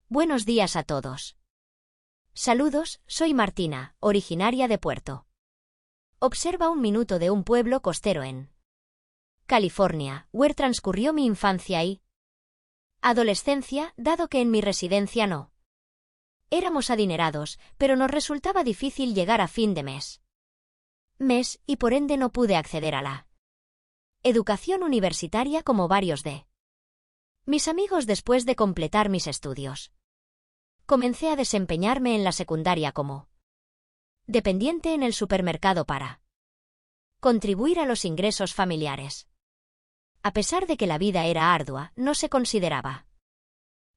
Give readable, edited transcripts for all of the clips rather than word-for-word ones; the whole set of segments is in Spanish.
Buenos días a todos. Saludos, soy Martina, originaria de Puerto. Observa un minuto de un pueblo costero en California, where transcurrió mi infancia y adolescencia, dado que en mi residencia no éramos adinerados, pero nos resultaba difícil llegar a fin de mes y por ende no pude acceder a la educación universitaria como varios de mis amigos después de completar mis estudios. Comencé a desempeñarme en la secundaria como dependiente en el supermercado para contribuir a los ingresos familiares. A pesar de que la vida era ardua, no se consideraba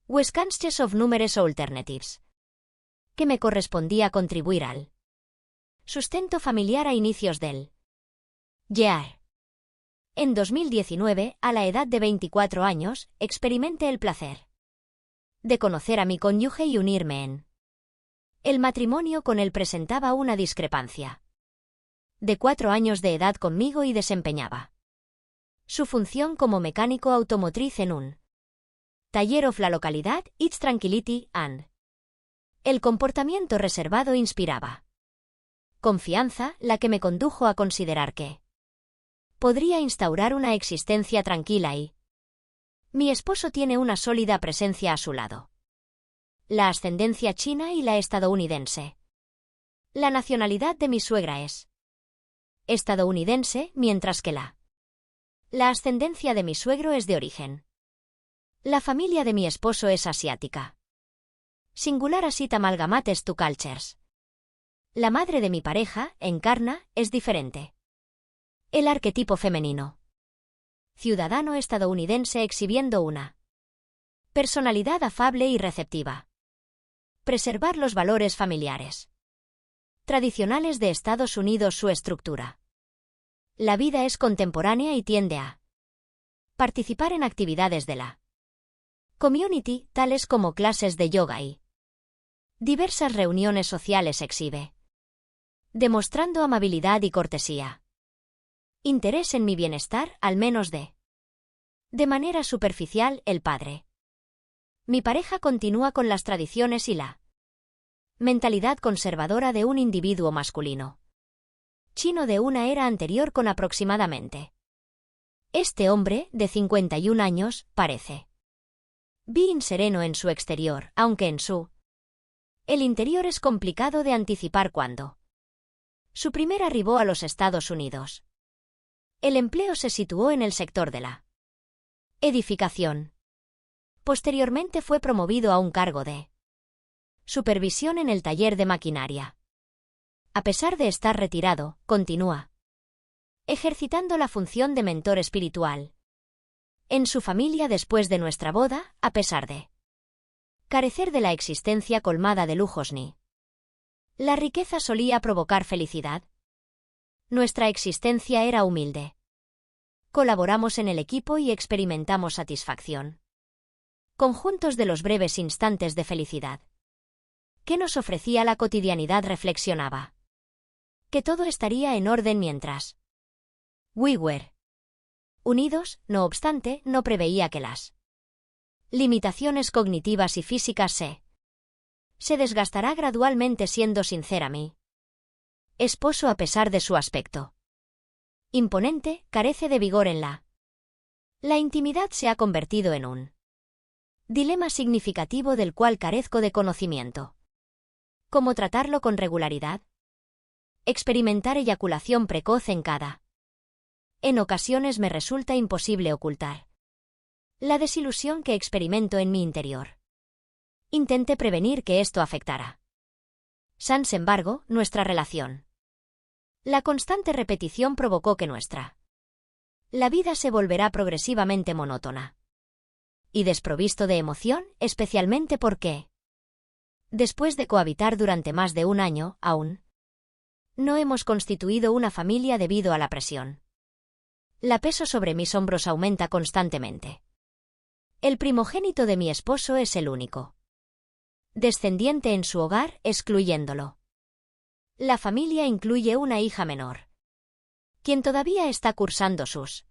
Wisconsin of Numerous Alternatives que me correspondía contribuir al sustento familiar a inicios del year. En 2019, a la edad de 24 años, experimenté el placer de conocer a mi cónyuge y unirme en el matrimonio con él. Presentaba una discrepancia de 4 años de edad conmigo y desempeñaba su función como mecánico automotriz en un taller of la localidad. Its tranquility and el comportamiento reservado inspiraba confianza, la que me condujo a considerar que podría instaurar una existencia tranquila y mi esposo tiene una sólida presencia a su lado. La ascendencia china y la estadounidense. La nacionalidad de mi suegra es estadounidense, mientras que la ascendencia de mi suegro es de origen. La familia de mi esposo es asiática. Singular asit amalgamates two cultures. La madre de mi pareja, Encarna, es diferente. El arquetipo femenino. Ciudadano estadounidense exhibiendo una personalidad afable y receptiva. Preservar los valores familiares tradicionales de Estados Unidos. Su estructura. La vida es contemporánea y tiende a participar en actividades de la community, tales como clases de yoga y diversas reuniones sociales. Exhibe demostrando amabilidad y cortesía. Interés en mi bienestar, al menos de manera superficial. El padre. Mi pareja continúa con las tradiciones y la mentalidad conservadora de un individuo masculino chino de una era anterior con aproximadamente. Este hombre, de 51 años, parece bien sereno en su exterior, aunque en el interior es complicado de anticipar cuándo su primer arribó a los Estados Unidos. El empleo se situó en el sector de la edificación. Posteriormente fue promovido a un cargo de supervisión en el taller de maquinaria. A pesar de estar retirado, continúa ejercitando la función de mentor espiritual en su familia después de nuestra boda, a pesar de carecer de la existencia colmada de lujos ni la riqueza solía provocar felicidad. Nuestra existencia era humilde. Colaboramos en el equipo y experimentamos satisfacción. Conjuntos de los breves instantes de felicidad que nos ofrecía la cotidianidad. Reflexionaba que todo estaría en orden mientras we were unidos. No obstante, no preveía que las limitaciones cognitivas y físicas se desgastará gradualmente. Siendo sincera, mi esposo, a pesar de su aspecto imponente, carece de vigor en la intimidad. Se ha convertido en un dilema significativo del cual carezco de conocimiento. ¿Cómo tratarlo con regularidad? Experimentar eyaculación precoz en ocasiones me resulta imposible ocultar la desilusión que experimento en mi interior. Intenté prevenir que esto afectara. Sans embargo, nuestra relación. La constante repetición provocó que la vida se volverá progresivamente monótona y desprovisto de emoción, especialmente porque, después de cohabitar durante más de un año, aún no hemos constituido una familia debido a la presión. La peso sobre mis hombros aumenta constantemente. El primogénito de mi esposo es el único descendiente en su hogar, excluyéndolo. La familia incluye una hija menor, quien todavía está cursando sus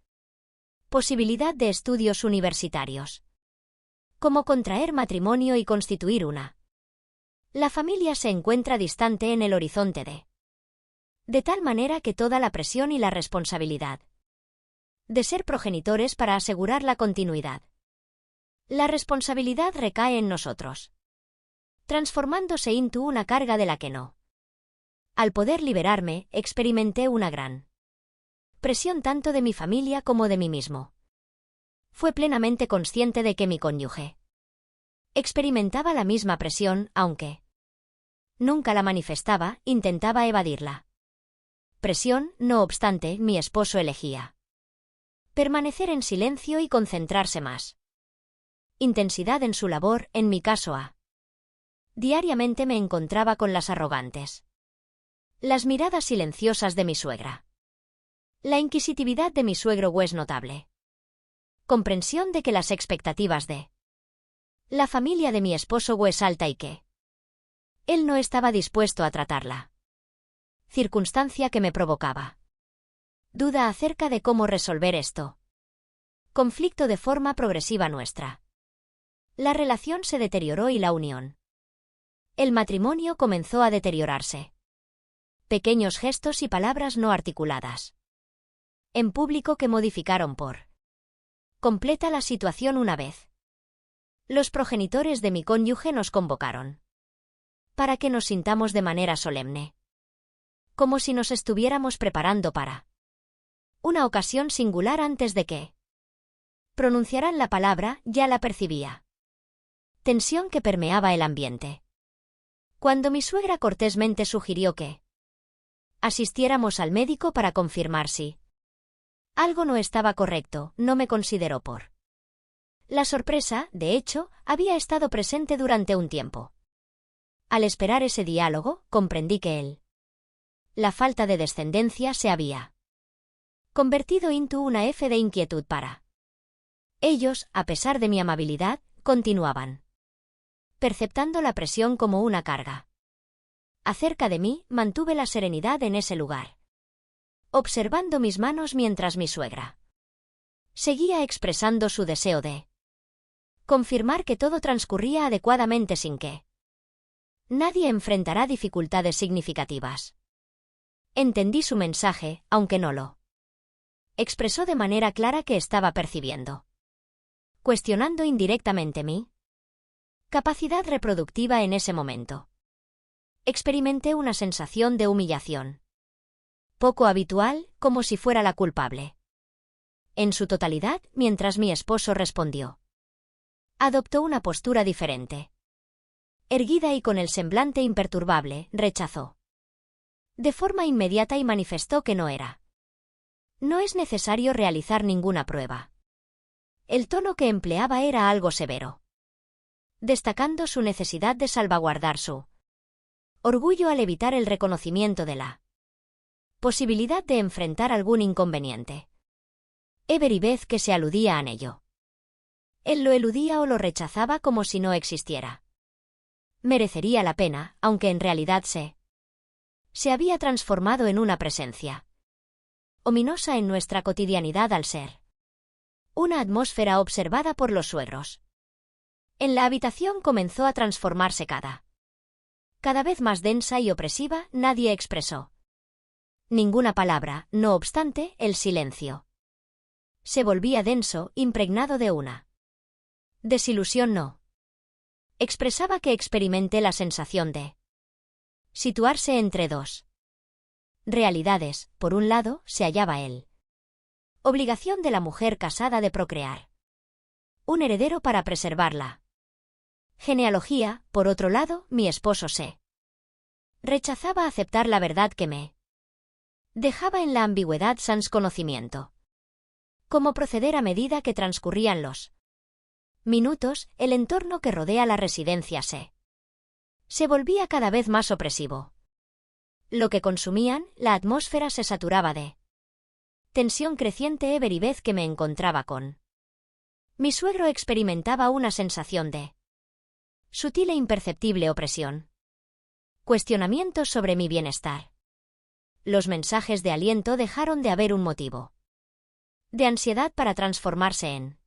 posibilidad de estudios universitarios. como contraer matrimonio y constituir una. La familia se encuentra distante en el horizonte de tal manera que toda la presión y la responsabilidad de ser progenitores para asegurar la continuidad. La responsabilidad recae en nosotros, transformándose into una carga de la que no. Al poder liberarme, experimenté una gran presión tanto de mi familia como de mí mismo. Fue plenamente consciente de que mi cónyuge experimentaba la misma presión, aunque nunca la manifestaba, intentaba evadirla. Presión, no obstante, mi esposo elegía permanecer en silencio y concentrarse más. Intensidad en su labor, en mi caso diariamente me encontraba con las arrogantes. Las miradas silenciosas de mi suegra. La inquisitividad de mi suegro es notable. Comprensión de que las expectativas de la familia de mi esposo es alta y que él no estaba dispuesto a tratarla. Circunstancia que me provocaba duda acerca de cómo resolver esto. Conflicto de forma progresiva nuestra. La relación se deterioró y la unión. El matrimonio comenzó a deteriorarse. Pequeños gestos y palabras no articuladas en público que modificaron por completa la situación una vez. Los progenitores de mi cónyuge nos convocaron para que nos sintamos de manera solemne, como si nos estuviéramos preparando para una ocasión singular antes de que pronunciaran la palabra. Ya la percibía. Tensión que permeaba el ambiente. Cuando mi suegra cortésmente sugirió que asistiéramos al médico para confirmar si algo no estaba correcto, no me consideró por. La sorpresa, de hecho, había estado presente durante un tiempo. Al esperar ese diálogo, comprendí que la falta de descendencia se había convertido into una F de inquietud para ellos, a pesar de mi amabilidad, continuaban perceptando la presión como una carga. Acerca de mí, mantuve la serenidad en ese lugar, observando mis manos mientras mi suegra seguía expresando su deseo de confirmar que todo transcurría adecuadamente sin que nadie enfrentará dificultades significativas. Entendí su mensaje, aunque no lo expresó de manera clara que estaba percibiendo, cuestionando indirectamente mi capacidad reproductiva en ese momento. Experimenté una sensación de humillación, poco habitual, como si fuera la culpable. En su totalidad, mientras mi esposo respondió, adoptó una postura diferente. Erguida y con el semblante imperturbable, rechazó de forma inmediata y manifestó que no era. No es necesario realizar ninguna prueba. El tono que empleaba era algo severo, destacando su necesidad de salvaguardar su orgullo al evitar el reconocimiento de la posibilidad de enfrentar algún inconveniente. Ever y vez que se aludía a ello, él lo eludía o lo rechazaba como si no existiera. Merecería la pena, aunque en realidad se había transformado en una presencia ominosa en nuestra cotidianidad al ser una atmósfera observada por los suegros. En la habitación comenzó a transformarse cada vez más densa y opresiva. Nadie expresó ninguna palabra, no obstante, el silencio se volvía denso, impregnado de una desilusión no. Expresaba que experimenté la sensación de situarse entre dos realidades. Por un lado, se hallaba obligación de la mujer casada de procrear un heredero para preservar la genealogía. Por otro lado, mi esposo rechazaba aceptar la verdad que me dejaba en la ambigüedad sans conocimiento. Cómo proceder a medida que transcurrían los minutos. El entorno que rodea la residencia se volvía cada vez más opresivo. Lo que consumían, la atmósfera se saturaba de tensión creciente. Ever y vez que me encontraba con mi suegro experimentaba una sensación de sutil e imperceptible opresión. Cuestionamientos sobre mi bienestar. Los mensajes de aliento dejaron de haber un motivo de ansiedad para transformarse en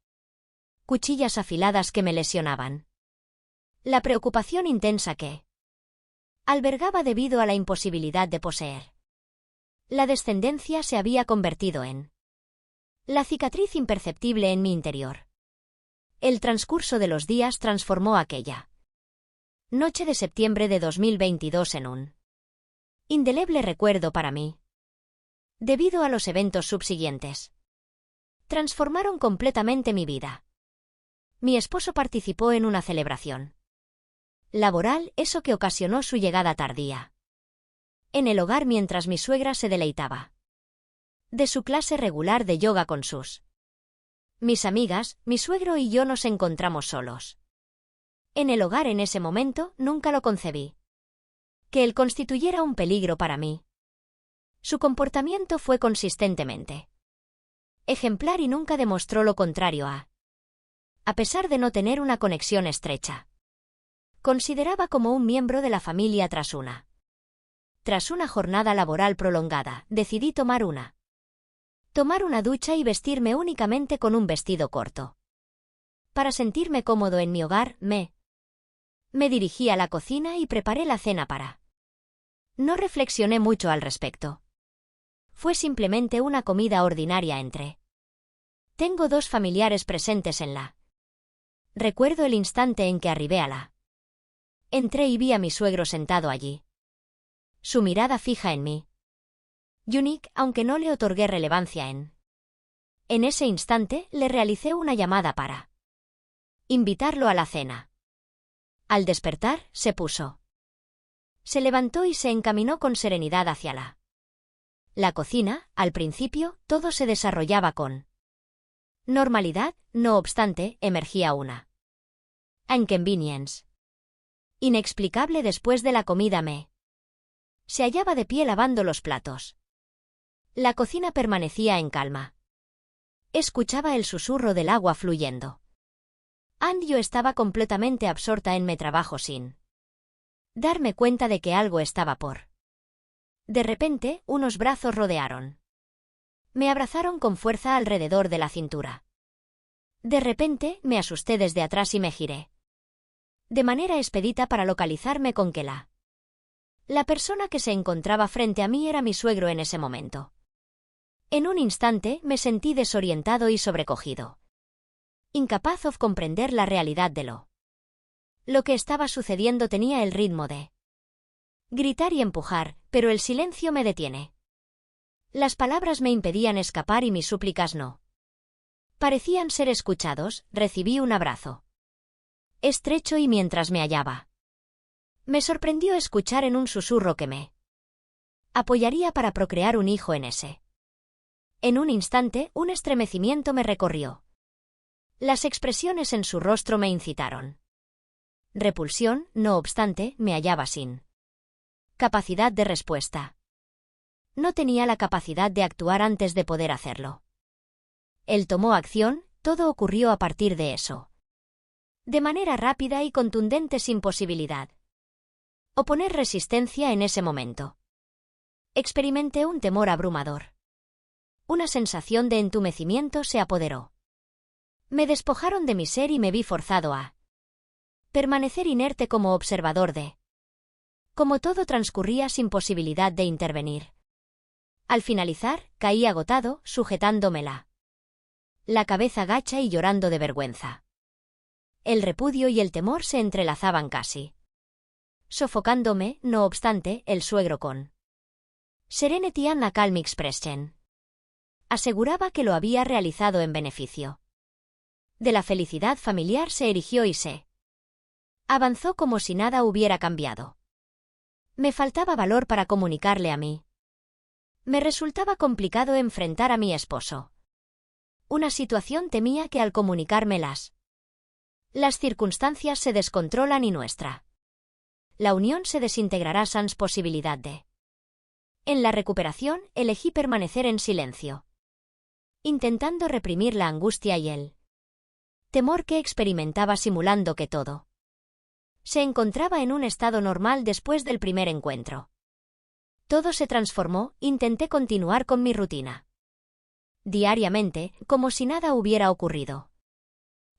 cuchillas afiladas que me lesionaban. La preocupación intensa que albergaba debido a la imposibilidad de poseer. La descendencia se había convertido en la cicatriz imperceptible en mi interior. El transcurso de los días transformó aquella noche de septiembre de 2022 en un indeleble recuerdo para mí. Debido a los eventos subsiguientes, transformaron completamente mi vida. Mi esposo participó en una celebración laboral, eso que ocasionó su llegada tardía en el hogar mientras mi suegra se deleitaba de su clase regular de yoga con mis amigas. Mi suegro y yo nos encontramos solos en el hogar en ese momento. Nunca lo concebí que él constituyera un peligro para mí. Su comportamiento fue consistentemente ejemplar y nunca demostró lo contrario. A pesar de no tener una conexión estrecha, consideraba como un miembro de la familia tras una jornada laboral prolongada. Decidí tomar una ducha y vestirme únicamente con un vestido corto. Para sentirme cómodo en mi hogar, me dirigí a la cocina y preparé la cena para. No reflexioné mucho al respecto. Fue simplemente una comida ordinaria entre. Tengo 2 familiares presentes en la. Recuerdo el instante en que arribé a la. Entré y vi a mi suegro sentado allí. Su mirada fija en mí. Unique, aunque no le otorgué relevancia en ese instante, le realicé una llamada para invitarlo a la cena. Al despertar, se puso. Se levantó y se encaminó con serenidad hacia la cocina. Al principio, todo se desarrollaba con normalidad, no obstante, emergía una inconvenience inexplicable después de la comida. Se hallaba de pie lavando los platos. La cocina permanecía en calma. Escuchaba el susurro del agua fluyendo. Yo estaba completamente absorta en mi trabajo sin darme cuenta de que algo estaba por. De repente, unos brazos rodearon. Me abrazaron con fuerza alrededor de la cintura. De repente, me asusté desde atrás y me giré de manera expedita para localizarme con que la persona que se encontraba frente a mí era mi suegro en ese momento. En un instante me sentí desorientado y sobrecogido. Incapaz de comprender la realidad de lo que estaba sucediendo. Tenía el ritmo de gritar y empujar, pero el silencio me detiene. Las palabras me impedían escapar y mis súplicas no parecían ser escuchados. Recibí un abrazo estrecho y mientras me hallaba, me sorprendió escuchar en un susurro que me apoyaría para procrear un hijo en ese. En un instante, un estremecimiento me recorrió. Las expresiones en su rostro me incitaron repulsión. No obstante, me hallaba sin capacidad de respuesta. No tenía la capacidad de actuar antes de poder hacerlo. Él tomó acción. Todo ocurrió a partir de eso. De manera rápida y contundente, sin posibilidad oponer resistencia en ese momento. Experimenté un temor abrumador. Una sensación de entumecimiento se apoderó. Me despojaron de mi ser y me vi forzado a permanecer inerte como observador de cómo todo transcurría sin posibilidad de intervenir. Al finalizar, caí agotado, sujetándome la cabeza gacha y llorando de vergüenza. El repudio y el temor se entrelazaban casi sofocándome. No obstante, el suegro con Serenity and a calm expression aseguraba que lo había realizado en beneficio de la felicidad familiar. Se erigió y se avanzó como si nada hubiera cambiado. Me faltaba valor para comunicarle a mí. Me resultaba complicado enfrentar a mi esposo. Una situación. Temía que al comunicarme las circunstancias se descontrolan y la unión se desintegrará sans posibilidad de. En la recuperación, elegí permanecer en silencio, intentando reprimir la angustia y el temor que experimentaba, simulando que todo se encontraba en un estado normal después del primer encuentro. Todo se transformó. Intenté continuar con mi rutina diariamente, como si nada hubiera ocurrido.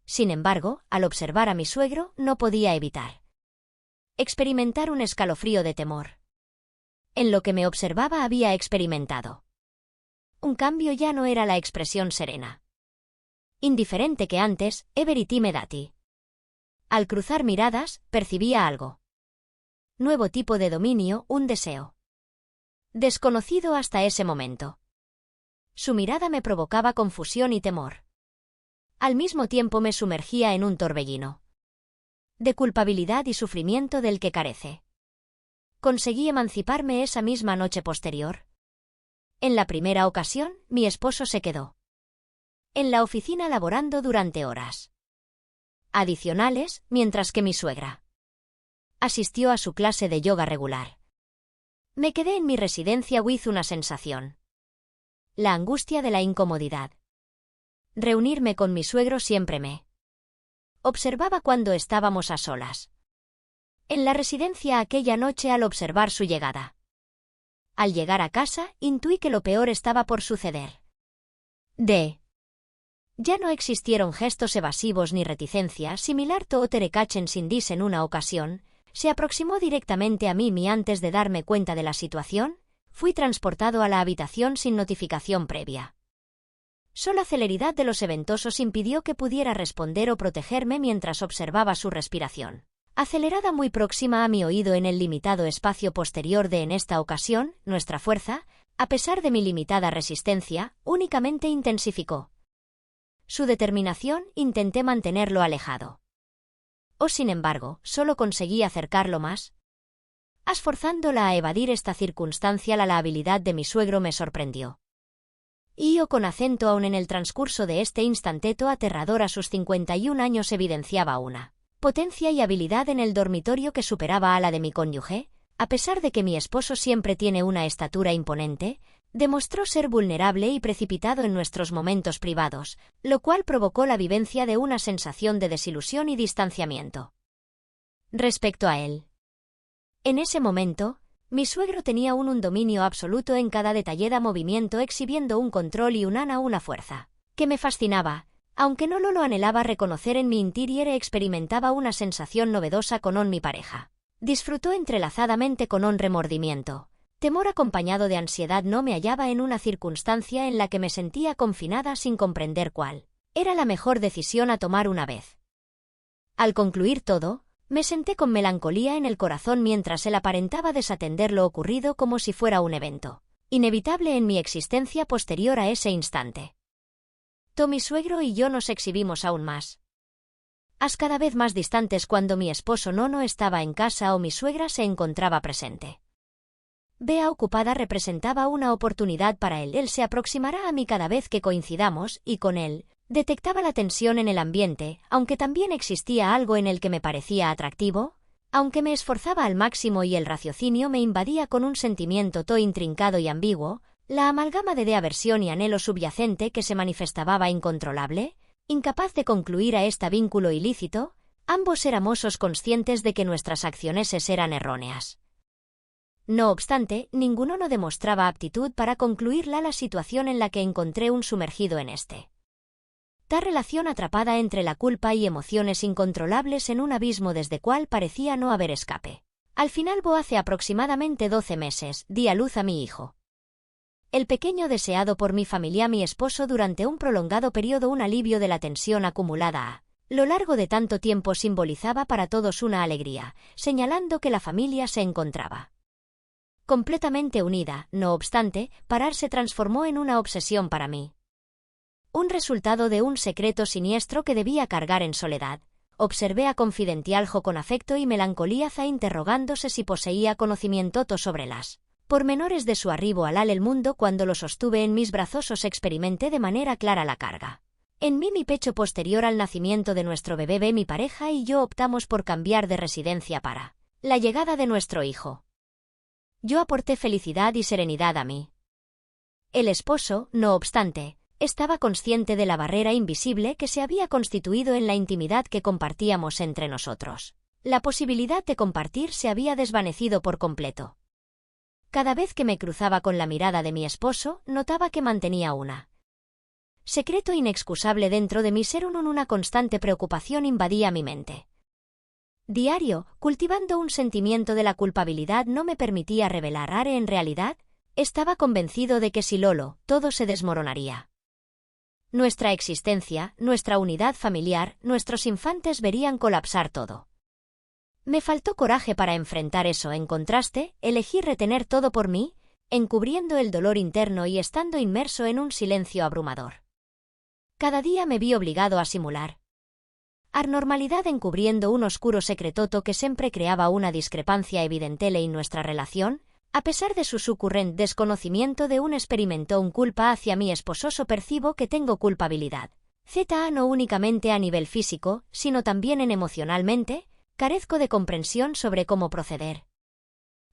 Sin embargo, al observar a mi suegro, no podía evitar experimentar un escalofrío de temor. En lo que me observaba había experimentado un cambio. Ya no era la expresión serena, indiferente que antes, everiti me dati. Al cruzar miradas, percibía algo. Nuevo tipo de dominio, un deseo desconocido hasta ese momento. Su mirada me provocaba confusión y temor. Al mismo tiempo me sumergía en un torbellino de culpabilidad y sufrimiento del que carece. Conseguí emanciparme esa misma noche posterior. En la primera ocasión, mi esposo se quedó en la oficina laborando durante horas adicionales, mientras que mi suegra asistió a su clase de yoga regular. Me quedé en mi residencia with una sensación. La angustia de la incomodidad. Reunirme con mi suegro siempre me observaba cuando estábamos a solas. En la residencia aquella noche al observar su llegada. Al llegar a casa, intuí que lo peor estaba por suceder. Ya no existieron gestos evasivos ni reticencia, similar to Oterekachen Sindis en una ocasión, se aproximó directamente a mí y antes de darme cuenta de la situación, fui transportado a la habitación sin notificación previa. Solo la celeridad de los eventosos impidió que pudiera responder o protegerme mientras observaba su respiración acelerada muy próxima a mi oído en el limitado espacio posterior de en esta ocasión, nuestra fuerza, a pesar de mi limitada resistencia, únicamente intensificó. Su determinación intenté mantenerlo alejado. Sin embargo, solo conseguí acercarlo más. Esforzándola a evadir esta circunstancia, la habilidad de mi suegro me sorprendió. Con acento aún en el transcurso de este instanteto aterrador a sus 51 años evidenciaba una potencia y habilidad en el dormitorio que superaba a la de mi cónyuge, a pesar de que mi esposo siempre tiene una estatura imponente, demostró ser vulnerable y precipitado en nuestros momentos privados, lo cual provocó la vivencia de una sensación de desilusión y distanciamiento respecto a él. En ese momento, mi suegro tenía un dominio absoluto en cada detallada movimiento, exhibiendo un control y una fuerza que me fascinaba, aunque no lo anhelaba reconocer en mi interior. Experimentaba una sensación novedosa con mi pareja. Disfrutó entrelazadamente con remordimiento. Temor acompañado de ansiedad. No me hallaba en una circunstancia en la que me sentía confinada sin comprender cuál era la mejor decisión a tomar una vez. Al concluir todo, me senté con melancolía en el corazón mientras él aparentaba desatender lo ocurrido como si fuera un evento inevitable en mi existencia posterior a ese instante. Mi suegro y yo nos exhibimos aún más cada vez más distantes cuando mi esposo no estaba en casa o mi suegra se encontraba presente. Bea ocupada representaba una oportunidad para él. Él se aproximará a mí cada vez que coincidamos y con él detectaba la tensión en el ambiente, aunque también existía algo en el que me parecía atractivo, aunque me esforzaba al máximo y el raciocinio me invadía con un sentimiento intrincado y ambiguo, la amalgama de aversión y anhelo subyacente que se manifestaba incontrolable, incapaz de concluir a este vínculo ilícito. Ambos éramos conscientes de que nuestras acciones eran erróneas. No obstante, ninguno no demostraba aptitud para concluir la situación en la que encontré un sumergido en tal relación atrapada entre la culpa y emociones incontrolables en un abismo desde cual parecía no haber escape. Al final, hace aproximadamente 12 meses, di a luz a mi hijo. El pequeño deseado por mi familia, mi esposo durante un prolongado periodo, un alivio de la tensión acumulada a lo largo de tanto tiempo simbolizaba para todos una alegría, señalando que la familia se encontraba completamente unida. No obstante, parar se transformó en una obsesión para mí. Un resultado de un secreto siniestro que debía cargar en soledad. Observé a Confidencialjo con afecto y melancolía, interrogándose si poseía conocimiento sobre las pormenores de su arribo al el mundo. Cuando lo sostuve en mis brazos experimenté de manera clara la carga. En mí, mi pecho posterior al nacimiento de nuestro bebé. Mi pareja y yo optamos por cambiar de residencia para la llegada de nuestro hijo. Yo aporté felicidad y serenidad a mí. El esposo, no obstante, estaba consciente de la barrera invisible que se había constituido en la intimidad que compartíamos entre nosotros. La posibilidad de compartir se había desvanecido por completo. Cada vez que me cruzaba con la mirada de mi esposo, notaba que mantenía una secreto inexcusable dentro de mi ser, una constante preocupación invadía mi mente. Diario, cultivando un sentimiento de la culpabilidad no me permitía revelar. En realidad, estaba convencido de que si Lolo, todo se desmoronaría. Nuestra existencia, nuestra unidad familiar, nuestros infantes verían colapsar todo. Me faltó coraje para enfrentar eso. En contraste, elegí retener todo por mí, encubriendo el dolor interno y estando inmerso en un silencio abrumador. Cada día me vi obligado a simular normalidad, encubriendo un oscuro secretoto que siempre creaba una discrepancia evidente en nuestra relación. A pesar de su sucurrente desconocimiento de un experimentó un culpa hacia mi esposo, percibo que tengo culpabilidad. No únicamente a nivel físico, sino también emocionalmente, carezco de comprensión sobre cómo proceder.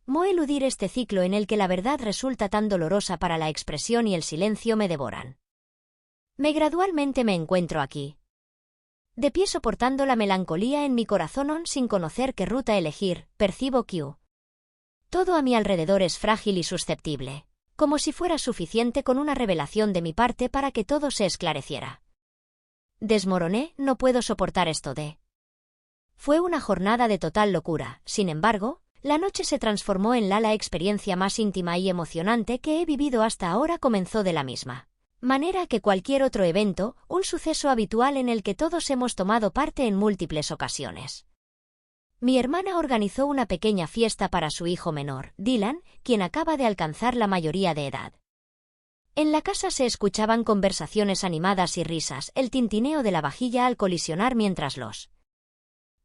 ¿Cómo eludir este ciclo en el que la verdad resulta tan dolorosa para la expresión y el silencio me devoran? Gradualmente me encuentro aquí, de pie soportando la melancolía en mi corazón sin conocer qué ruta elegir. Percibo que todo a mi alrededor es frágil y susceptible, como si fuera suficiente con una revelación de mi parte para que todo se esclareciera. Desmoroné, no puedo soportar esto. Fue una jornada de total locura. Sin embargo, la noche se transformó en la experiencia más íntima y emocionante que he vivido hasta ahora. Comenzó de la misma manera que cualquier otro evento, un suceso habitual en el que todos hemos tomado parte en múltiples ocasiones. Mi hermana organizó una pequeña fiesta para su hijo menor, Dylan, quien acaba de alcanzar la mayoría de edad. En la casa se escuchaban conversaciones animadas y risas, el tintineo de la vajilla al colisionar mientras los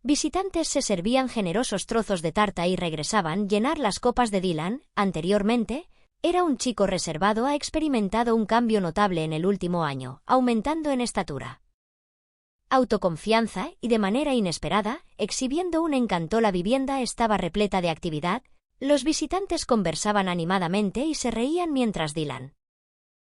visitantes se servían generosos trozos de tarta y regresaban llenar las copas de Dylan. Anteriormente, era un chico reservado. Ha experimentado un cambio notable en el último año, aumentando en estatura, autoconfianza y, de manera inesperada, exhibiendo un encanto. La vivienda estaba repleta de actividad, los visitantes conversaban animadamente y se reían mientras Dylan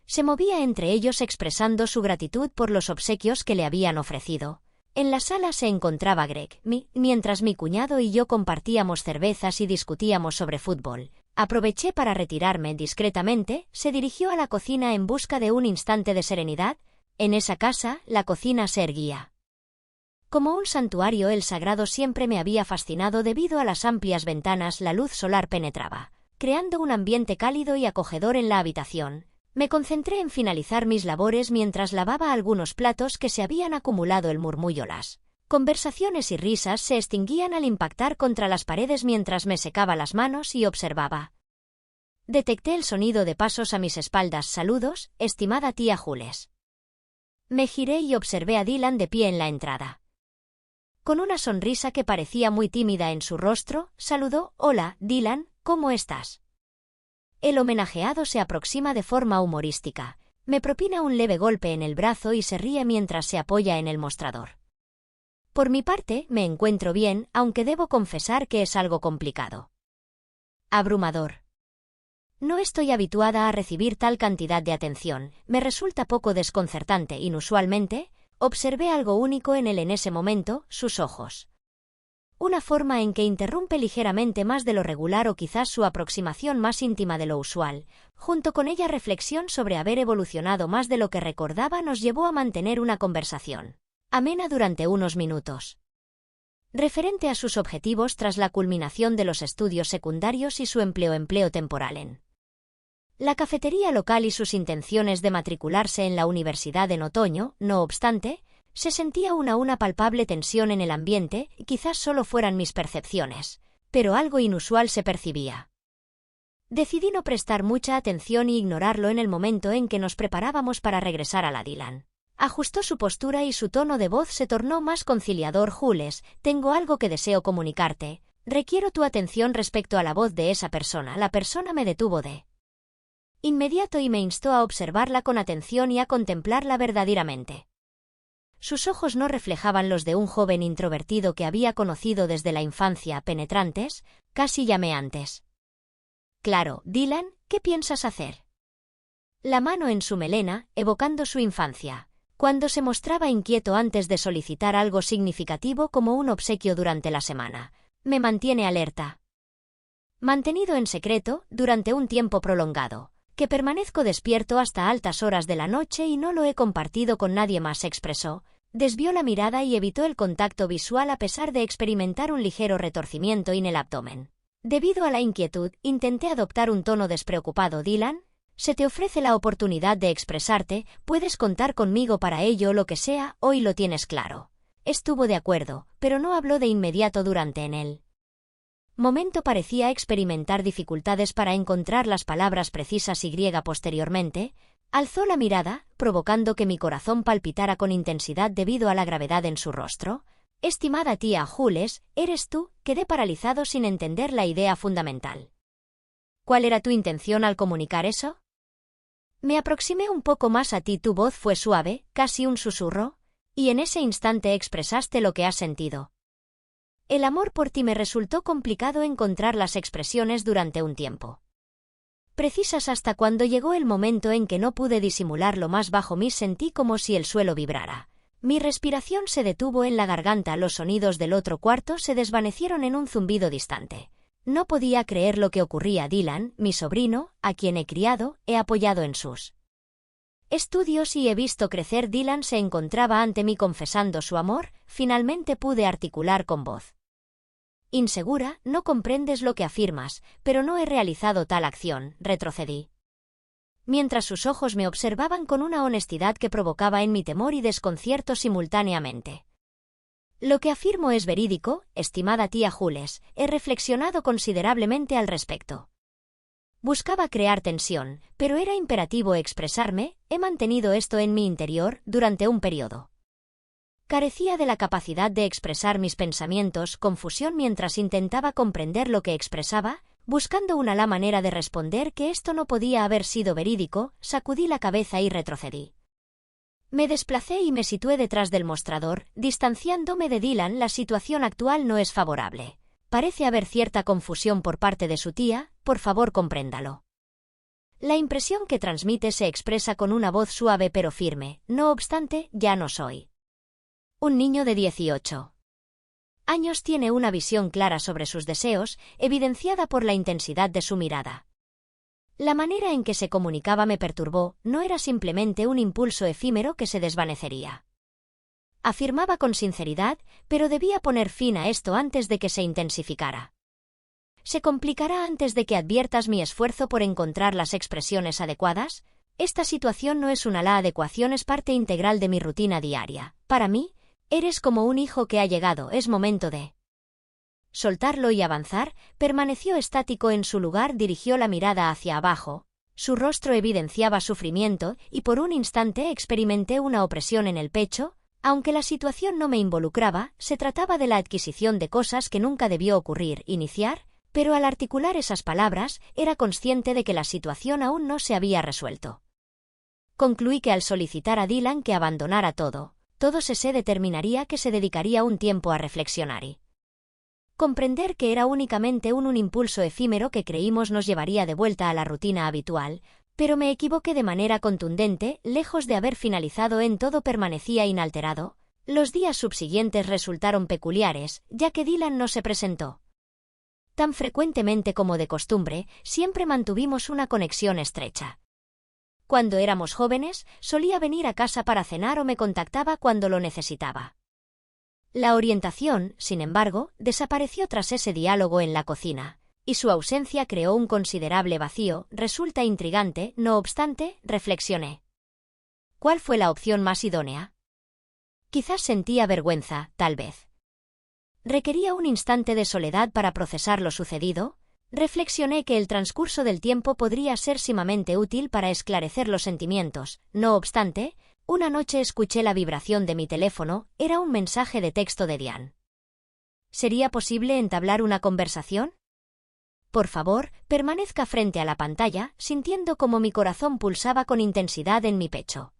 se movía entre ellos expresando su gratitud por los obsequios que le habían ofrecido. En la sala se encontraba Greg, mientras mi cuñado y yo compartíamos cervezas y discutíamos sobre fútbol. Aproveché para retirarme discretamente. Se dirigió a la cocina en busca de un instante de serenidad. En esa casa, la cocina se erguía como un santuario. El sagrado siempre me había fascinado debido a las amplias ventanas. La luz solar penetraba, creando un ambiente cálido y acogedor en la habitación. Me concentré en finalizar mis labores mientras lavaba algunos platos que se habían acumulado. El murmullo, las conversaciones y risas se extinguían al impactar contra las paredes mientras me secaba las manos y observaba. Detecté el sonido de pasos a mis espaldas. Saludos, estimada tía Jules. Me giré y observé a Dylan de pie en la entrada. Con una sonrisa que parecía muy tímida en su rostro, saludó. Hola, Dylan, ¿cómo estás? El homenajeado se aproxima de forma humorística. Me propina un leve golpe en el brazo y se ríe mientras se apoya en el mostrador. Por mi parte, me encuentro bien, aunque debo confesar que es algo complicado. Abrumador. No estoy habituada a recibir tal cantidad de atención. Me resulta poco desconcertante. Inusualmente, observé algo único en él en ese momento, sus ojos. Una forma en que interrumpe ligeramente más de lo regular, o quizás su aproximación más íntima de lo usual. Junto con ella, reflexión sobre haber evolucionado más de lo que recordaba nos llevó a mantener una conversación amena durante unos minutos. Referente a sus objetivos tras la culminación de los estudios secundarios y su empleo temporal en la cafetería local y sus intenciones de matricularse en la universidad en otoño. No obstante, se sentía una palpable tensión en el ambiente. Quizás solo fueran mis percepciones, pero algo inusual se percibía. Decidí no prestar mucha atención y ignorarlo. En el momento en que nos preparábamos para regresar a la Dylan ajustó su postura y su tono de voz se tornó más conciliador. Jules, tengo algo que deseo comunicarte. Requiero tu atención respecto a la voz de esa persona. La persona me detuvo de inmediato y me instó a observarla con atención y a contemplarla verdaderamente. Sus ojos no reflejaban los de un joven introvertido que había conocido desde la infancia, penetrantes, casi llameantes. Claro, Dylan, ¿qué piensas hacer? La mano en su melena, evocando su infancia, cuando se mostraba inquieto antes de solicitar algo significativo como un obsequio durante la semana. Me mantiene alerta. Mantenido en secreto, durante un tiempo prolongado. Que permanezco despierto hasta altas horas de la noche y no lo he compartido con nadie más, expresó. Desvió la mirada y evitó el contacto visual a pesar de experimentar un ligero retorcimiento en el abdomen. Debido a la inquietud, intenté adoptar un tono despreocupado. Dylan, se te ofrece la oportunidad de expresarte, puedes contar conmigo para ello o lo que sea, hoy lo tienes claro. Estuvo de acuerdo, pero no habló de inmediato. Durante el momento parecía experimentar dificultades para encontrar las palabras precisas y posteriormente, alzó la mirada, provocando que mi corazón palpitara con intensidad debido a la gravedad en su rostro. Estimada tía Jules, ¿eres tú? Quedé paralizado sin entender la idea fundamental. ¿Cuál era tu intención al comunicar eso? Me aproximé un poco más a ti. Tu voz fue suave, casi un susurro, y en ese instante expresaste lo que has sentido. El amor por ti. Me resultó complicado encontrar las expresiones durante un tiempo precisas hasta cuando llegó el momento en que no pude disimular lo más bajo mí. Sentí como si el suelo vibrara. Mi respiración se detuvo en la garganta. Los sonidos del otro cuarto se desvanecieron en un zumbido distante. No podía creer lo que ocurría. Dylan, mi sobrino, a quien he criado, he apoyado en sus estudios y he visto crecer. Dylan se encontraba ante mí confesando su amor. Finalmente pude articular con voz insegura. No comprendes lo que afirmas, pero no he realizado tal acción. Retrocedí, mientras sus ojos me observaban con una honestidad que provocaba en mí temor y desconcierto simultáneamente. Lo que afirmo es verídico, estimada tía Jules. He reflexionado considerablemente al respecto. Buscaba crear tensión, pero era imperativo expresarme. He mantenido esto en mi interior durante un periodo. Carecía de la capacidad de expresar mis pensamientos. Confusión mientras intentaba comprender lo que expresaba, buscando la manera de responder que esto no podía haber sido verídico. Sacudí la cabeza y retrocedí. Me desplacé y me situé detrás del mostrador, distanciándome de Dylan. La situación actual no es favorable. Parece haber cierta confusión por parte de su tía, por favor compréndalo. La impresión que transmite se expresa con una voz suave pero firme. No obstante, ya no soy un niño de 18 años. Tiene una visión clara sobre sus deseos, evidenciada por la intensidad de su mirada. La manera en que se comunicaba me perturbó. No era simplemente un impulso efímero que se desvanecería. Afirmaba con sinceridad, pero debía poner fin a esto antes de que se intensificara. ¿Se complicará antes de que adviertas mi esfuerzo por encontrar las expresiones adecuadas? Esta situación no es la adecuación es parte integral de mi rutina diaria. Para mí, eres como un hijo que ha llegado. Es momento de soltarlo y avanzar. Permaneció estático en su lugar. Dirigió la mirada hacia abajo. Su rostro evidenciaba sufrimiento, y por un instante experimenté una opresión en el pecho. Aunque la situación no me involucraba, se trataba de la adquisición de cosas que nunca debió ocurrir. Iniciar, pero al articular esas palabras, era consciente de que la situación aún no se había resuelto. Concluí que al solicitar a Dylan que abandonara todo se determinaría, que se dedicaría un tiempo a reflexionar y comprender que era únicamente un impulso efímero que creímos nos llevaría de vuelta a la rutina habitual, pero me equivoqué de manera contundente. Lejos de haber finalizado en todo, permanecía inalterado. Los días subsiguientes resultaron peculiares, ya que Dylan no se presentó tan frecuentemente como de costumbre. Siempre mantuvimos una conexión estrecha. Cuando éramos jóvenes, solía venir a casa para cenar o me contactaba cuando lo necesitaba. La orientación, sin embargo, desapareció tras ese diálogo en la cocina, y su ausencia creó un considerable vacío. Resulta intrigante, no obstante, reflexioné. ¿Cuál fue la opción más idónea? Quizás sentía vergüenza, tal vez. ¿Requería un instante de soledad para procesar lo sucedido? Reflexioné que el transcurso del tiempo podría ser sumamente útil para esclarecer los sentimientos. No obstante, una noche escuché la vibración de mi teléfono. Era un mensaje de texto de Diane. ¿Sería posible entablar una conversación? Por favor, permanezca frente a la pantalla, sintiendo cómo mi corazón pulsaba con intensidad en mi pecho.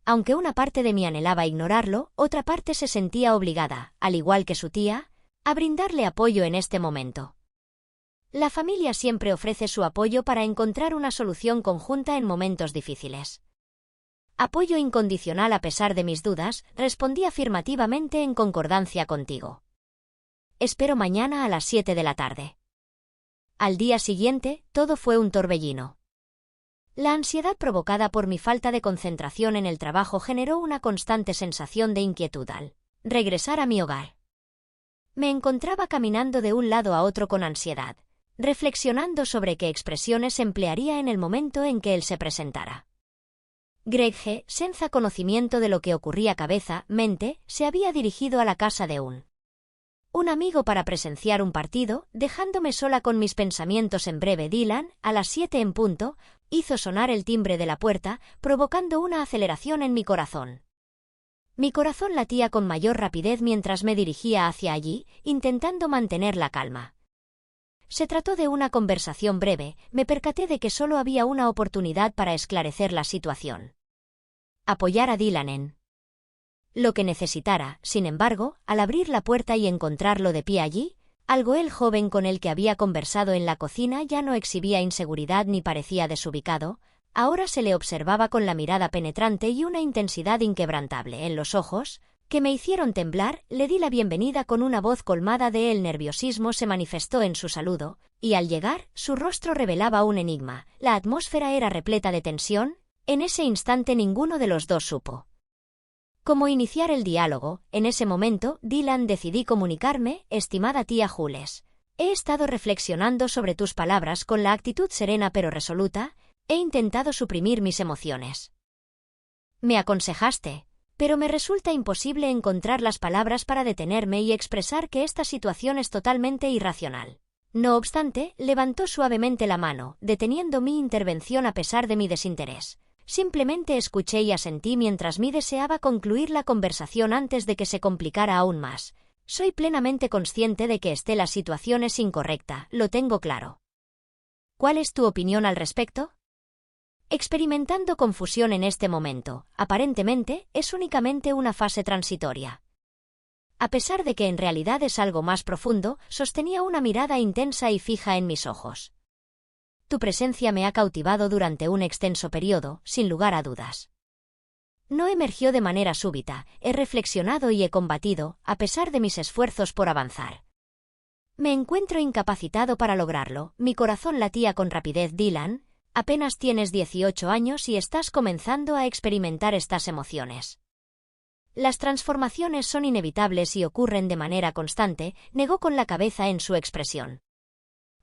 Aunque una parte de mí anhelaba ignorarlo, otra parte se sentía obligada, al igual que su tía, a brindarle apoyo en este momento. La familia siempre ofrece su apoyo para encontrar una solución conjunta en momentos difíciles. Apoyo incondicional. A pesar de mis dudas, respondí afirmativamente en concordancia contigo. Espero mañana a las 7 de la tarde. Al día siguiente, todo fue un torbellino. La ansiedad provocada por mi falta de concentración en el trabajo generó una constante sensación de inquietud al regresar a mi hogar. Me encontraba caminando de un lado a otro con ansiedad, reflexionando sobre qué expresiones emplearía en el momento en que él se presentara. Greg G., senza conocimiento de lo que ocurría cabeza-mente, se había dirigido a la casa de un amigo para presenciar un partido, dejándome sola con mis pensamientos en breve. Dylan, a las 7 en punto, hizo sonar el timbre de la puerta, provocando una aceleración en mi corazón. Mi corazón latía con mayor rapidez mientras me dirigía hacia allí, intentando mantener la calma. Se trató de una conversación breve, me percaté de que solo había una oportunidad para esclarecer la situación. Apoyar a Dylan en lo que necesitara. Sin embargo, al abrir la puerta y encontrarlo de pie allí, el joven con el que había conversado en la cocina ya no exhibía inseguridad ni parecía desubicado, ahora se le observaba con la mirada penetrante y una intensidad inquebrantable en los ojos, que me hicieron temblar. Le di la bienvenida con una voz colmada de el nerviosismo se manifestó en su saludo, y al llegar, su rostro revelaba un enigma. La atmósfera era repleta de tensión. En ese instante ninguno de los dos supo cómo iniciar el diálogo. En ese momento, Dylan, decidí comunicarme: estimada tía Jules, he estado reflexionando sobre tus palabras con la actitud serena pero resoluta, he intentado suprimir mis emociones. Me aconsejaste, pero me resulta imposible encontrar las palabras para detenerme y expresar que esta situación es totalmente irracional. No obstante, levantó suavemente la mano, deteniendo mi intervención a pesar de mi desinterés. Simplemente escuché y asentí mientras mi deseaba concluir la conversación antes de que se complicara aún más. Soy plenamente consciente de que la situación es incorrecta, lo tengo claro. ¿Cuál es tu opinión al respecto? Experimentando confusión en este momento, aparentemente, es únicamente una fase transitoria. A pesar de que en realidad es algo más profundo, sostenía una mirada intensa y fija en mis ojos. Tu presencia me ha cautivado durante un extenso periodo, sin lugar a dudas. No emergió de manera súbita, he reflexionado y he combatido, a pesar de mis esfuerzos por avanzar. Me encuentro incapacitado para lograrlo, mi corazón latía con rapidez. Dylan, apenas tienes 18 años y estás comenzando a experimentar estas emociones. Las transformaciones son inevitables y ocurren de manera constante, negó con la cabeza en su expresión.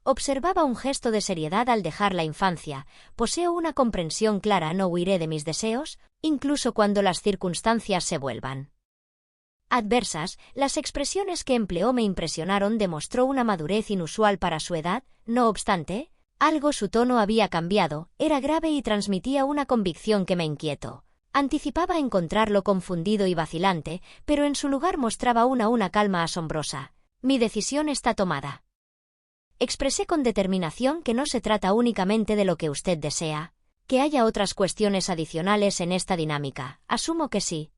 Observaba un gesto de seriedad al dejar la infancia. Poseo una comprensión clara, no huiré de mis deseos, incluso cuando las circunstancias se vuelvan adversas. Las expresiones que empleó me impresionaron, demostró una madurez inusual para su edad. No obstante, su tono había cambiado, era grave y transmitía una convicción que me inquietó. Anticipaba encontrarlo confundido y vacilante, pero en su lugar mostraba una calma asombrosa. Mi decisión está tomada. Expresé con determinación que no se trata únicamente de lo que usted desea, que haya otras cuestiones adicionales en esta dinámica. Asumo que sí.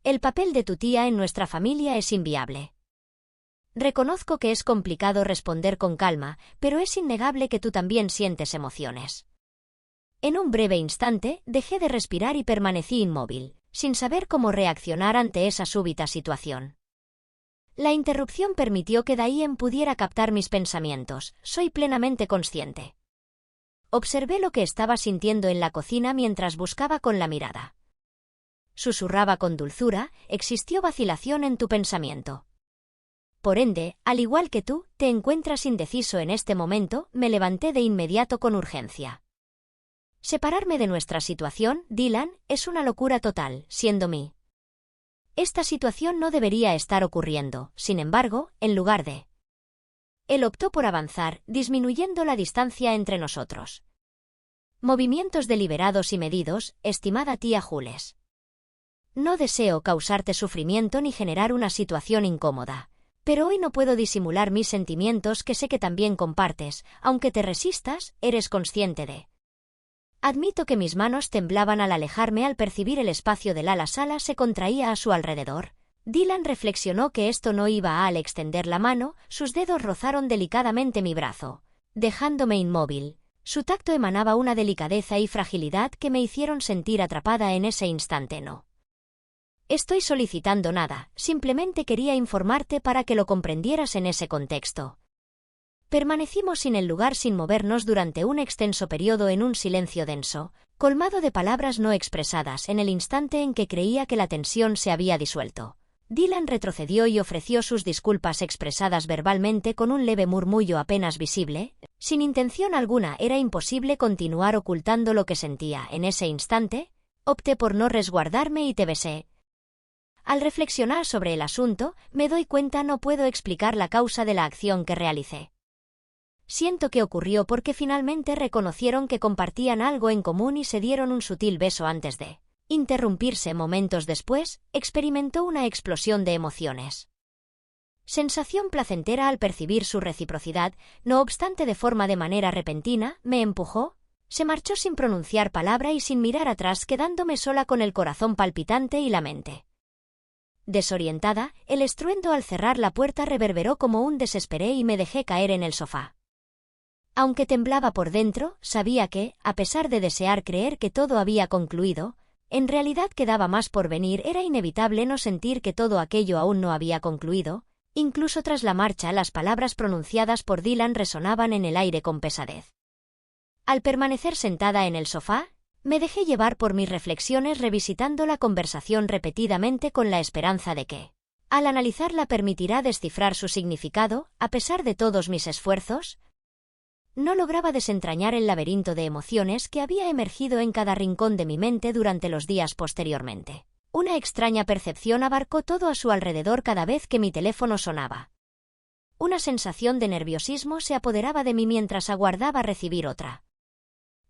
El papel de tu tía en nuestra familia es inviable. Reconozco que es complicado responder con calma, pero es innegable que tú también sientes emociones. En un breve instante, dejé de respirar y permanecí inmóvil, sin saber cómo reaccionar ante esa súbita situación. La interrupción permitió que Diane pudiera captar mis pensamientos. Soy plenamente consciente. Observé lo que estaba sintiendo en la cocina mientras buscaba con la mirada. Susurraba con dulzura: existió vacilación en tu pensamiento. Por ende, al igual que tú, te encuentras indeciso en este momento. Me levanté de inmediato con urgencia. Separarme de nuestra situación, Dylan, es una locura total, siendo mí. Esta situación no debería estar ocurriendo, sin embargo, en lugar de. Él optó por avanzar, disminuyendo la distancia entre nosotros. Movimientos deliberados y medidos, estimada tía Jules. No deseo causarte sufrimiento ni generar una situación incómoda, pero hoy no puedo disimular mis sentimientos que sé que también compartes. Aunque te resistas, eres consciente de. Admito que mis manos temblaban al alejarme al percibir el espacio de la sala se contraía a su alrededor. Dylan reflexionó que esto no iba al extender la mano, sus dedos rozaron delicadamente mi brazo, dejándome inmóvil. Su tacto emanaba una delicadeza y fragilidad que me hicieron sentir atrapada en ese instante. No estoy solicitando nada, simplemente quería informarte para que lo comprendieras en ese contexto. Permanecimos sin el lugar sin movernos durante un extenso periodo en un silencio denso, colmado de palabras no expresadas en el instante en que creía que la tensión se había disuelto. Dylan retrocedió y ofreció sus disculpas expresadas verbalmente con un leve murmullo apenas visible. Sin intención alguna era imposible continuar ocultando lo que sentía en ese instante. Opté por no resguardarme y te besé. Al reflexionar sobre el asunto, me doy cuenta no puedo explicar la causa de la acción que realicé. Siento que ocurrió porque finalmente reconocieron que compartían algo en común y se dieron un sutil beso antes de interrumpirse. Momentos después, experimentó una explosión de emociones. Sensación placentera al percibir su reciprocidad, no obstante de manera repentina, me empujó, se marchó sin pronunciar palabra y sin mirar atrás, quedándome sola con el corazón palpitante y la mente desorientada. El estruendo al cerrar la puerta reverberó como un desesperé y me dejé caer en el sofá. Aunque temblaba por dentro, sabía que, a pesar de desear creer que todo había concluido, en realidad quedaba más por venir. Era inevitable no sentir que todo aquello aún no había concluido. Incluso tras la marcha, las palabras pronunciadas por Dylan resonaban en el aire con pesadez. Al permanecer sentada en el sofá, me dejé llevar por mis reflexiones, revisitando la conversación repetidamente con la esperanza de que, al analizarla, permitirá descifrar su significado. A pesar de todos mis esfuerzos, no lograba desentrañar el laberinto de emociones que había emergido en cada rincón de mi mente durante los días posteriormente. Una extraña percepción abarcó todo a su alrededor cada vez que mi teléfono sonaba. Una sensación de nerviosismo se apoderaba de mí mientras aguardaba recibir otra.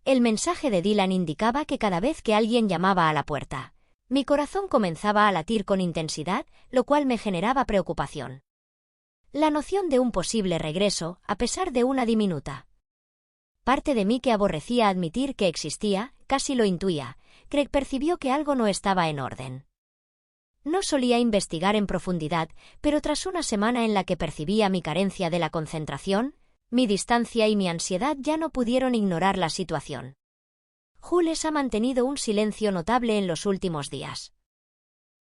El mensaje de Dylan indicaba que cada vez que alguien llamaba a la puerta, mi corazón comenzaba a latir con intensidad, lo cual me generaba preocupación. La noción de un posible regreso, a pesar de una diminuta parte de mí que aborrecía admitir que existía, casi lo intuía. Craig percibió que algo no estaba en orden. No solía investigar en profundidad, pero tras una semana en la que percibía mi carencia de la concentración, mi distancia y mi ansiedad ya no pudieron ignorar la situación. Jules ha mantenido un silencio notable en los últimos días.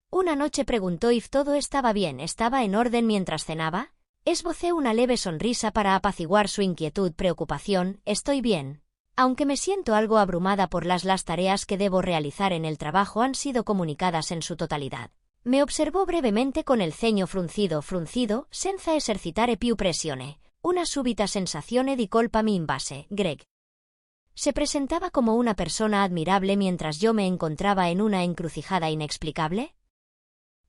Una noche preguntó if todo estaba bien. ¿Estaba en orden mientras cenaba? Esbocé una leve sonrisa para apaciguar su inquietud. Preocupación, estoy bien. Aunque me siento algo abrumada por las tareas que debo realizar en el trabajo han sido comunicadas en su totalidad. Me observó brevemente con el ceño fruncido, senza esercitare più pressione. Una súbita sensazione di colpa mi invase. Greg se presentaba como una persona admirable mientras yo me encontraba en una encrucijada inexplicable.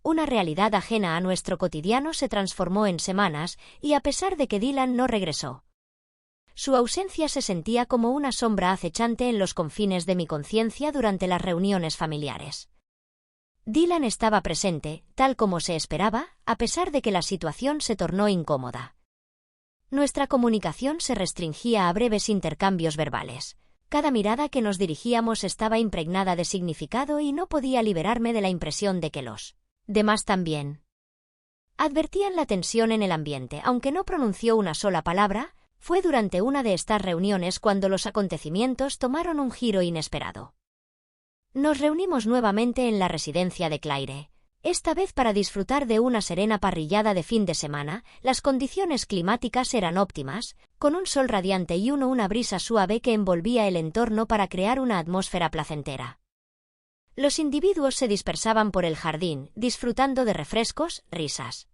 Una realidad ajena a nuestro cotidiano se transformó en semanas, y a pesar de que Dylan no regresó, su ausencia se sentía como una sombra acechante en los confines de mi conciencia durante las reuniones familiares. Dylan estaba presente, tal como se esperaba, a pesar de que la situación se tornó incómoda. Nuestra comunicación se restringía a breves intercambios verbales. Cada mirada que nos dirigíamos estaba impregnada de significado y no podía liberarme de la impresión de que los demás también advertían la tensión en el ambiente. Aunque no pronunció una sola palabra, fue durante una de estas reuniones cuando los acontecimientos tomaron un giro inesperado. Nos reunimos nuevamente en la residencia de Claire, esta vez para disfrutar de una serena parrillada de fin de semana. Las condiciones climáticas eran óptimas, con un sol radiante y una brisa suave que envolvía el entorno para crear una atmósfera placentera. Los individuos se dispersaban por el jardín, disfrutando de refrescos, risas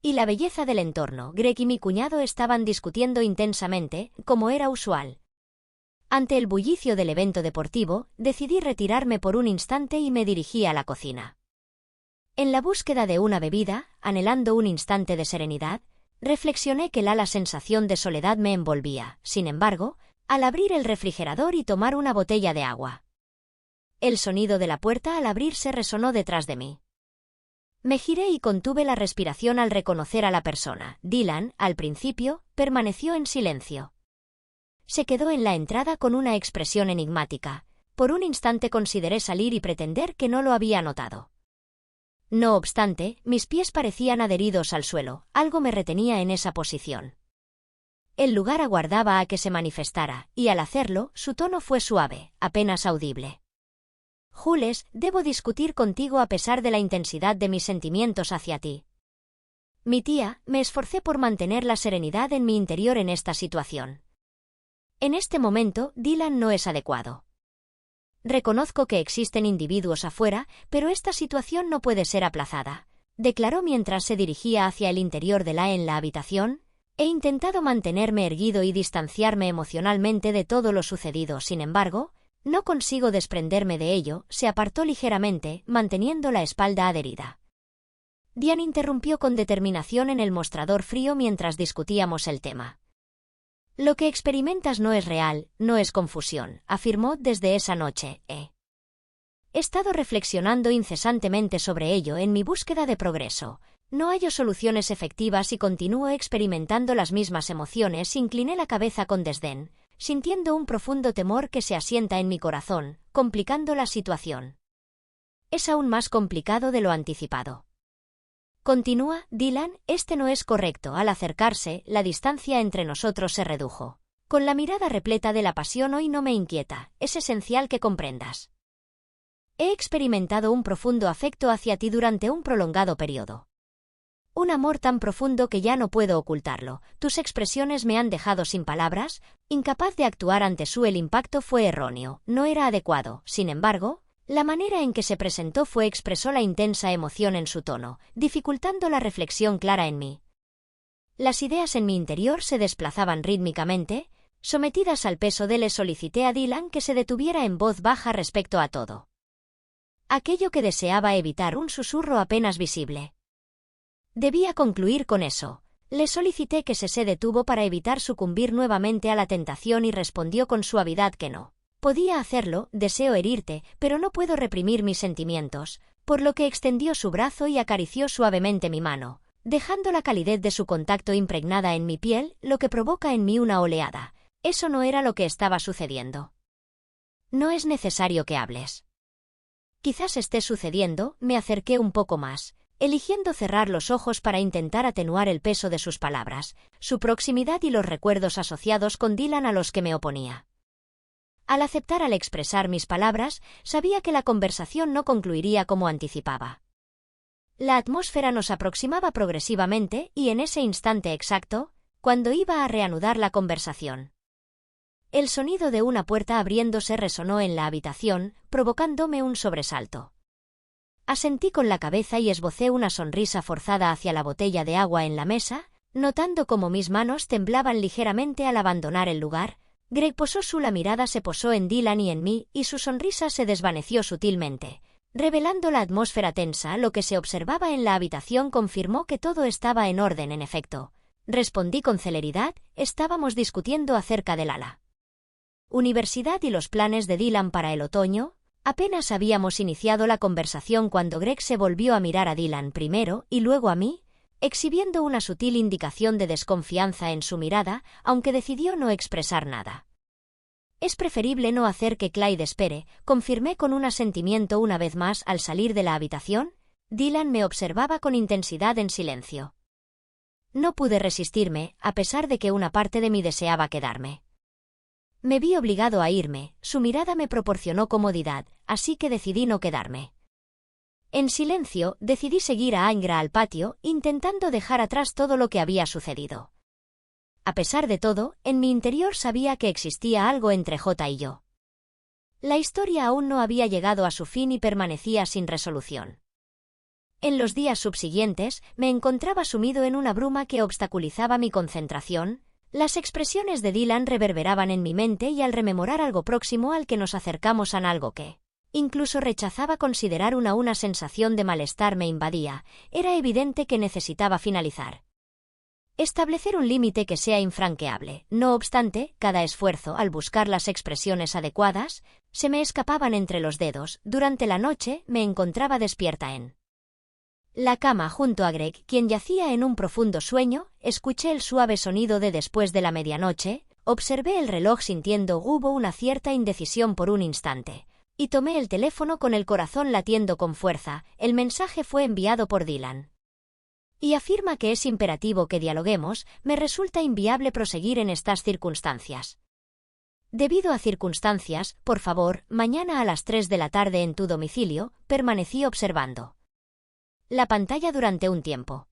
y la belleza del entorno. Greg y mi cuñado estaban discutiendo intensamente, como era usual. Ante el bullicio del evento deportivo, decidí retirarme por un instante y me dirigí a la cocina. En la búsqueda de una bebida, anhelando un instante de serenidad, reflexioné que la sensación de soledad me envolvía. Sin embargo, al abrir el refrigerador y tomar una botella de agua, el sonido de la puerta al abrirse resonó detrás de mí. Me giré y contuve la respiración al reconocer a la persona. Dylan, al principio, permaneció en silencio. Se quedó en la entrada con una expresión enigmática. Por un instante consideré salir y pretender que no lo había notado. No obstante, mis pies parecían adheridos al suelo, algo me retenía en esa posición. El lugar aguardaba a que se manifestara, y al hacerlo, su tono fue suave, apenas audible. Jules, debo discutir contigo a pesar de la intensidad de mis sentimientos hacia ti. Mi tía, me esforcé por mantener la serenidad en mi interior en esta situación. En este momento, Dylan no es adecuado. Reconozco que existen individuos afuera, pero esta situación no puede ser aplazada, declaró mientras se dirigía hacia el interior de la habitación. He intentado mantenerme erguido y distanciarme emocionalmente de todo lo sucedido, sin embargo, no consigo desprenderme de ello. Se apartó ligeramente, manteniendo la espalda adherida. Diane interrumpió con determinación en el mostrador frío mientras discutíamos el tema. Lo que experimentas no es real, no es confusión, afirmó desde esa noche. He estado reflexionando incesantemente sobre ello en mi búsqueda de progreso. No hallo soluciones efectivas y continúo experimentando las mismas emociones. Incliné la cabeza con desdén, sintiendo un profundo temor que se asienta en mi corazón, complicando la situación. Es aún más complicado de lo anticipado. Continúa, Dylan, este no es correcto. Al acercarse, la distancia entre nosotros se redujo. Con la mirada repleta de la pasión, hoy no me inquieta, es esencial que comprendas. He experimentado un profundo afecto hacia ti durante un prolongado periodo. Un amor tan profundo que ya no puedo ocultarlo. Tus expresiones me han dejado sin palabras, incapaz de actuar ante su. El impacto fue erróneo, no era adecuado. Sin embargo, la manera en que se presentó expresó la intensa emoción en su tono, dificultando la reflexión clara en mí. Las ideas en mi interior se desplazaban rítmicamente, sometidas al peso de. Le solicité a Dylan que se detuviera en voz baja respecto a todo aquello que deseaba evitar, un susurro apenas visible. Debía concluir con eso. Le solicité que se detuvo para evitar sucumbir nuevamente a la tentación y respondió con suavidad que no podía hacerlo. Deseo herirte, pero no puedo reprimir mis sentimientos, por lo que extendió su brazo y acarició suavemente mi mano, dejando la calidez de su contacto impregnada en mi piel, lo que provoca en mí una oleada. Eso no era lo que estaba sucediendo. No es necesario que hables. Quizás esté sucediendo. Me acerqué un poco más, eligiendo cerrar los ojos para intentar atenuar el peso de sus palabras, su proximidad y los recuerdos asociados con Dylan a los que me oponía. Al expresar mis palabras, sabía que la conversación no concluiría como anticipaba. La atmósfera nos aproximaba progresivamente y en ese instante exacto, cuando iba a reanudar la conversación, el sonido de una puerta abriéndose resonó en la habitación, provocándome un sobresalto. Asentí con la cabeza y esbocé una sonrisa forzada hacia la botella de agua en la mesa, notando cómo mis manos temblaban ligeramente al abandonar el lugar. Greg la mirada se posó en Dylan y en mí, y su sonrisa se desvaneció sutilmente, revelando la atmósfera tensa. Lo que se observaba en la habitación confirmó que todo estaba en orden. En efecto, respondí con celeridad, estábamos discutiendo acerca del universidad y los planes de Dylan para el otoño. Apenas habíamos iniciado la conversación cuando Greg se volvió a mirar a Dylan primero y luego a mí, exhibiendo una sutil indicación de desconfianza en su mirada, aunque decidió no expresar nada. Es preferible no hacer que Clyde espere, confirmé con un asentimiento una vez más. Al salir de la habitación, Dylan me observaba con intensidad en silencio. No pude resistirme, a pesar de que una parte de mí deseaba quedarme. Me vi obligado a irme, su mirada me proporcionó comodidad, así que decidí no quedarme. En silencio, decidí seguir a Angra al patio, intentando dejar atrás todo lo que había sucedido. A pesar de todo, en mi interior sabía que existía algo entre J y yo. La historia aún no había llegado a su fin y permanecía sin resolución. En los días subsiguientes, me encontraba sumido en una bruma que obstaculizaba mi concentración. Las expresiones de Dylan reverberaban en mi mente y al rememorar algo próximo al que nos acercamos a algo que incluso rechazaba considerar una sensación de malestar me invadía. Era evidente que necesitaba finalizar. Establecer un límite que sea infranqueable. No obstante, cada esfuerzo al buscar las expresiones adecuadas, se me escapaban entre los dedos. Durante la noche, me encontraba despierta en la cama junto a Greg, quien yacía en un profundo sueño. Escuché el suave sonido de después de la medianoche, observé el reloj sintiendo hubo una cierta indecisión por un instante, y tomé el teléfono con el corazón latiendo con fuerza. El mensaje fue enviado por Dylan. Y afirma que es imperativo que dialoguemos. Me resulta inviable proseguir en estas circunstancias. Debido a circunstancias, por favor, mañana a las 3 de la tarde en tu domicilio. Permanecí observando la pantalla durante un tiempo.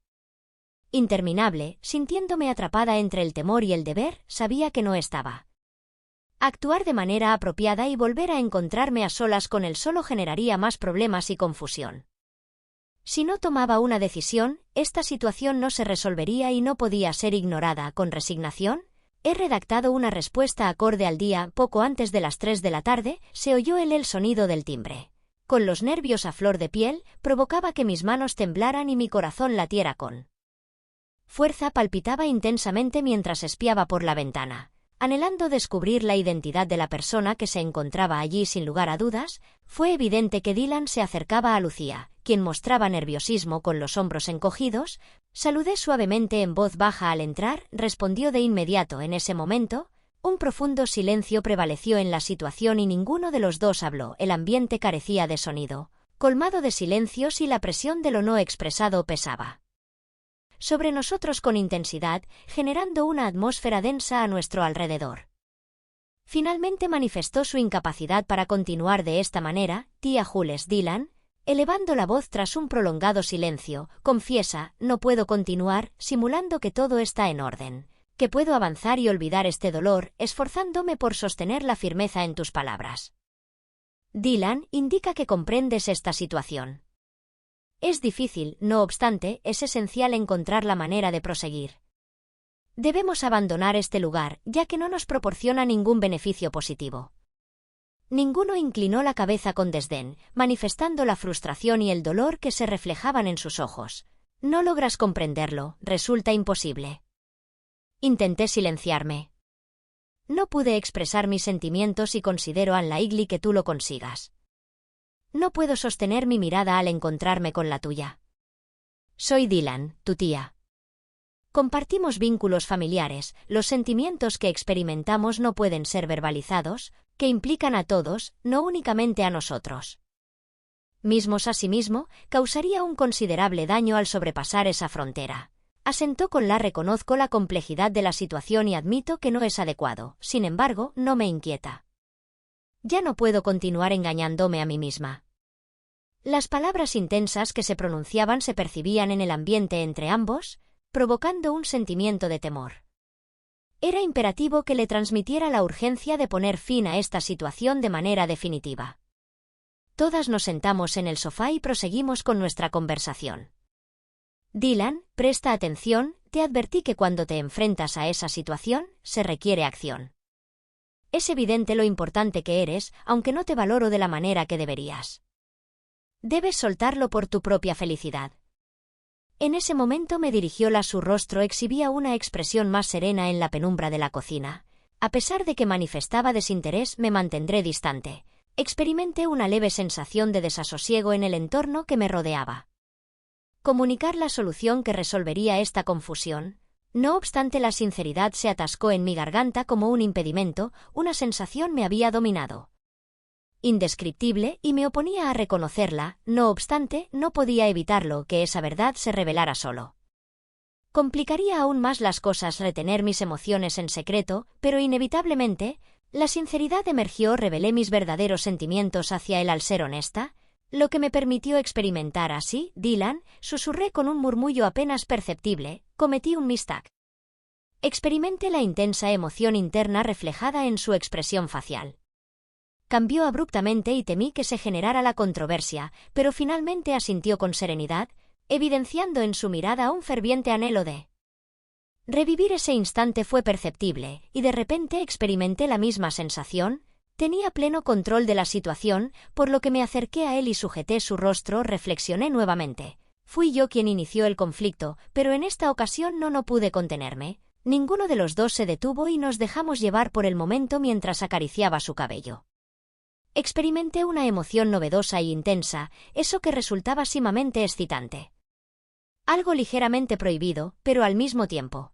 Interminable, sintiéndome atrapada entre el temor y el deber, sabía que no estaba. Actuar de manera apropiada y volver a encontrarme a solas con él solo generaría más problemas y confusión. Si no tomaba una decisión, esta situación no se resolvería y no podía ser ignorada con resignación. He redactado una respuesta acorde al día. Poco antes de las 3 de la tarde, se oyó el sonido del timbre. Con los nervios a flor de piel, provocaba que mis manos temblaran y mi corazón latiera con fuerza. Palpitaba intensamente mientras espiaba por la ventana. Anhelando descubrir la identidad de la persona que se encontraba allí sin lugar a dudas, fue evidente que Dylan se acercaba a Lucía, quien mostraba nerviosismo con los hombros encogidos. Saludé suavemente en voz baja al entrar, respondió de inmediato. En ese momento, un profundo silencio prevaleció en la situación y ninguno de los dos habló. El ambiente carecía de sonido, colmado de silencios y la presión de lo no expresado pesaba sobre nosotros con intensidad, generando una atmósfera densa a nuestro alrededor. Finalmente manifestó su incapacidad para continuar de esta manera. Tía Jules, Dylan, elevando la voz tras un prolongado silencio, confiesa, no puedo continuar, simulando que todo está en orden, que puedo avanzar y olvidar este dolor, esforzándome por sostener la firmeza en tus palabras. Dylan, indica que comprendes esta situación. Es difícil, no obstante, es esencial encontrar la manera de proseguir. Debemos abandonar este lugar, ya que no nos proporciona ningún beneficio positivo. Ninguno inclinó la cabeza con desdén, manifestando la frustración y el dolor que se reflejaban en sus ojos. No logras comprenderlo, resulta imposible. Intenté silenciarme. No pude expresar mis sentimientos y considero unlikely que tú lo consigas. No puedo sostener mi mirada al encontrarme con la tuya. Soy Dylan, tu tía. Compartimos vínculos familiares, los sentimientos que experimentamos no pueden ser verbalizados, que implican a todos, no únicamente a nosotros mismos. Asimismo, causaría un considerable daño al sobrepasar esa frontera. Asentó con la reconozco la complejidad de la situación y admito que no es adecuado, sin embargo, no me inquieta. Ya no puedo continuar engañándome a mí misma. Las palabras intensas que se pronunciaban se percibían en el ambiente entre ambos, provocando un sentimiento de temor. Era imperativo que le transmitiera la urgencia de poner fin a esta situación de manera definitiva. Todas nos sentamos en el sofá y proseguimos con nuestra conversación. Dylan, presta atención, te advertí que cuando te enfrentas a esa situación, se requiere acción. Es evidente lo importante que eres, aunque no te valoro de la manera que deberías. Debes soltarlo por tu propia felicidad. En ese momento me dirigió. Su rostro exhibía una expresión más serena en la penumbra de la cocina. A pesar de que manifestaba desinterés, me mantendré distante. Experimenté una leve sensación de desasosiego en el entorno que me rodeaba. Comunicar la solución que resolvería esta confusión. No obstante, la sinceridad se atascó en mi garganta como un impedimento, una sensación me había dominado. Indescriptible, y me oponía a reconocerla, no obstante, no podía evitarlo que esa verdad se revelara solo. Complicaría aún más las cosas retener mis emociones en secreto, pero inevitablemente, la sinceridad emergió. Revelé mis verdaderos sentimientos hacia él al ser honesta, lo que me permitió experimentar así. Dylan, susurré con un murmullo apenas perceptible, cometí un mistake. Experimenté la intensa emoción interna reflejada en su expresión facial. Cambió abruptamente y temí que se generara la controversia, pero finalmente asintió con serenidad, evidenciando en su mirada un ferviente anhelo de revivir ese instante. Fue perceptible, y de repente experimenté la misma sensación. Tenía pleno control de la situación, por lo que me acerqué a él y sujeté su rostro. Reflexioné nuevamente. Fui yo quien inició el conflicto, pero en esta ocasión no pude contenerme. Ninguno de los dos se detuvo y nos dejamos llevar por el momento mientras acariciaba su cabello. Experimenté una emoción novedosa e intensa, eso que resultaba sumamente excitante. Algo ligeramente prohibido, pero al mismo tiempo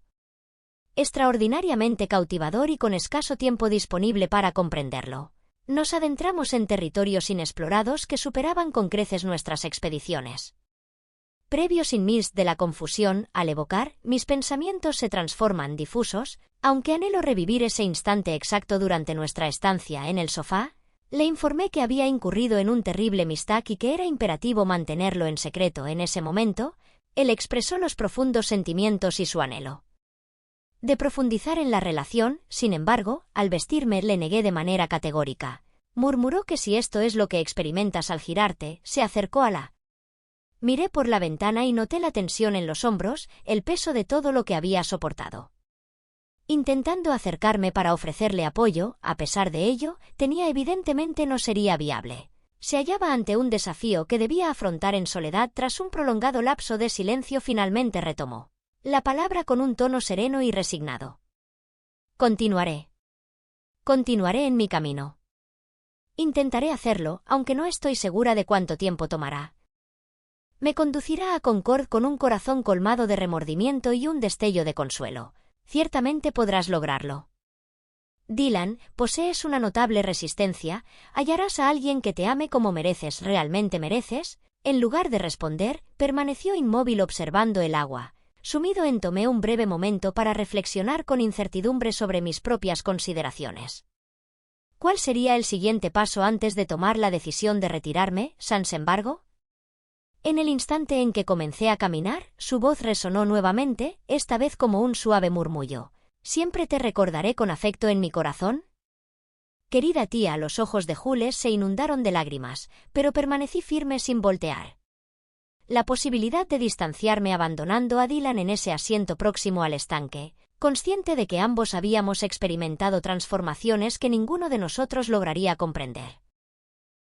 extraordinariamente cautivador y con escaso tiempo disponible para comprenderlo. Nos adentramos en territorios inexplorados que superaban con creces nuestras expediciones. Previo sin mist de la confusión, al evocar, mis pensamientos se transforman difusos, aunque anhelo revivir ese instante exacto durante nuestra estancia en el sofá. Le informé que había incurrido en un terrible mistake y que era imperativo mantenerlo en secreto en ese momento. Él expresó los profundos sentimientos y su anhelo de profundizar en la relación. Sin embargo, al vestirme le negué de manera categórica. Murmuró que si esto es lo que experimentas al girarte, se acercó a la. Miré por la ventana y noté la tensión en los hombros, el peso de todo lo que había soportado. Intentando acercarme para ofrecerle apoyo, a pesar de ello, evidentemente no sería viable. Se hallaba ante un desafío que debía afrontar en soledad. Tras un prolongado lapso de silencio finalmente retomó la palabra con un tono sereno y resignado. Continuaré. Continuaré en mi camino. Intentaré hacerlo, aunque no estoy segura de cuánto tiempo tomará. Me conducirá a Concord con un corazón colmado de remordimiento y un destello de consuelo. Ciertamente podrás lograrlo. Dylan, posees una notable resistencia. ¿Hallarás a alguien que te ame como mereces, realmente mereces? En lugar de responder, permaneció inmóvil observando el agua. Sumido tomé un breve momento para reflexionar con incertidumbre sobre mis propias consideraciones. ¿Cuál sería el siguiente paso antes de tomar la decisión de retirarme, sans embargo? En el instante en que comencé a caminar, su voz resonó nuevamente, esta vez como un suave murmullo. ¿Siempre te recordaré con afecto en mi corazón? Querida tía, los ojos de Jules se inundaron de lágrimas, pero permanecí firme sin voltear. La posibilidad de distanciarme abandonando a Dylan en ese asiento próximo al estanque, consciente de que ambos habíamos experimentado transformaciones que ninguno de nosotros lograría comprender.